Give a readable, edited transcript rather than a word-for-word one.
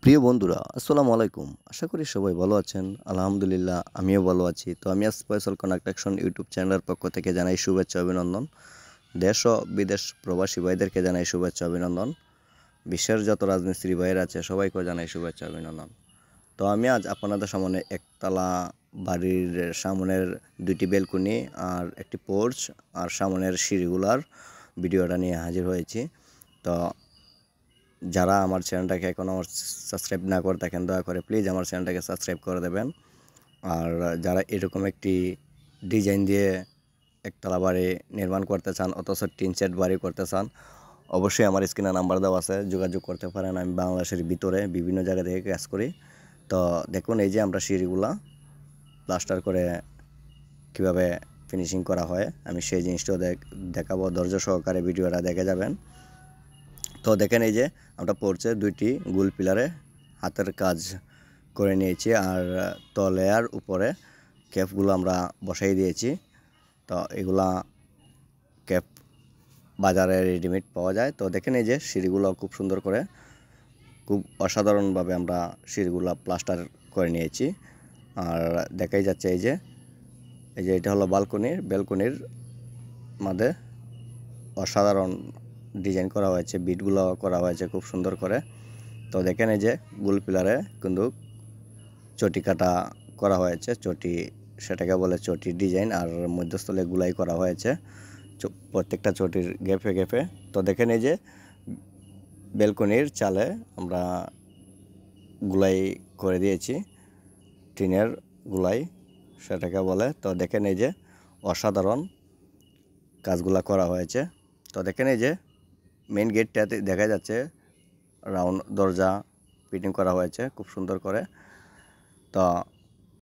প্রিয় বন্ধুরা, আসসালামু আলাইকুম। আশা করি সবাই ভালো আছেন। আলহামদুলিল্লাহ আমিও ভালো আছি। তো আমি ফয়সাল কনস্ট্রাকশন ইউটিউব চ্যানেলের পক্ষ থেকে জানাই শুভেচ্ছা অভিনন্দন। দেশ ও বিদেশ প্রবাসী ভাইদেরকে জানাই শুভেচ্ছা অভিনন্দন। বিশ্বের যত রাজমিস্ত্রি ভাইয়েরা আছে সবাইকে জানাই শুভেচ্ছা অভিনন্দন। তো আমি আজ আপনাদের সামনে একতলা বাড়ির সামনের ২টি বেলকনি আর একটি পোর্চ আর সামনের সিঁড়িগুলার ভিডিওটা নিয়ে হাজির হয়েছি। তো যারা আমার চ্যানেলটাকে এখনও সাবস্ক্রাইব না করে থাকেন দয়া করে প্লিজ আমার চ্যানেলটাকে সাবস্ক্রাইব করে দেবেন। আর যারা এরকম একটি ডিজাইন দিয়ে একতলা বাড়ি নির্মাণ করতে চান অথচ টিন শেড বাড়ি করতে চান, অবশ্যই আমার স্ক্রিনে নাম্বার দেওয়া আছে, যোগাযোগ করতে পারেন। আমি বাংলাদেশের ভিতরে বিভিন্ন জায়গা থেকে কাজ করি। তো দেখুন, এই যে আমরা সিঁড়িগুলা প্লাস্টার করে কীভাবে ফিনিশিং করা হয় আমি সেই জিনিসটাও দেখাবো। ধৈর্য সহকারে ভিডিওটা দেখে যাবেন। তো দেখেন, এই যে আমরা পড়ছে 2টি গোল পিলারে হাতের কাজ করে নিয়েছি আর তলে আর উপরে ক্যাপগুলো আমরা বসাই দিয়েছি। তো এগুলা ক্যাপ বাজারে রেডিমেড পাওয়া যায়। তো দেখেন, এই যে সিঁড়িগুলো খুব সুন্দর করে, খুব অসাধারণভাবে আমরা সিঁড়িগুলো প্লাস্টার করে নিয়েছি। আর দেখাই যাচ্ছে এই যে এটা হলো ব্যালকনির মধ্যে অসাধারণ ডিজাইন করা হয়েছে, বিটগুলো করা হয়েছে খুব সুন্দর করে। তো দেখেন, এই যে গোল পিলারে কিন্তু চটি কাটা করা হয়েছে, চটি সেটাকে বলে চটি ডিজাইন, আর মধ্যস্থলে গুলাই করা হয়েছে প্রত্যেকটা চটির গেপে গেপে। তো দেখেন, এই যে বেলকনির চালে আমরা গুলাই করে দিয়েছি, টিনের গুলাই সেটাকে বলে। তো দেখেন, এই যে অসাধারণ কাজগুলা করা হয়েছে। তো দেখেন, এই যে মেইন গেটটাতে দেখা যাচ্ছে রাউন্ড দরজা ফিটিং করা হয়েছে খুব সুন্দর করে। তো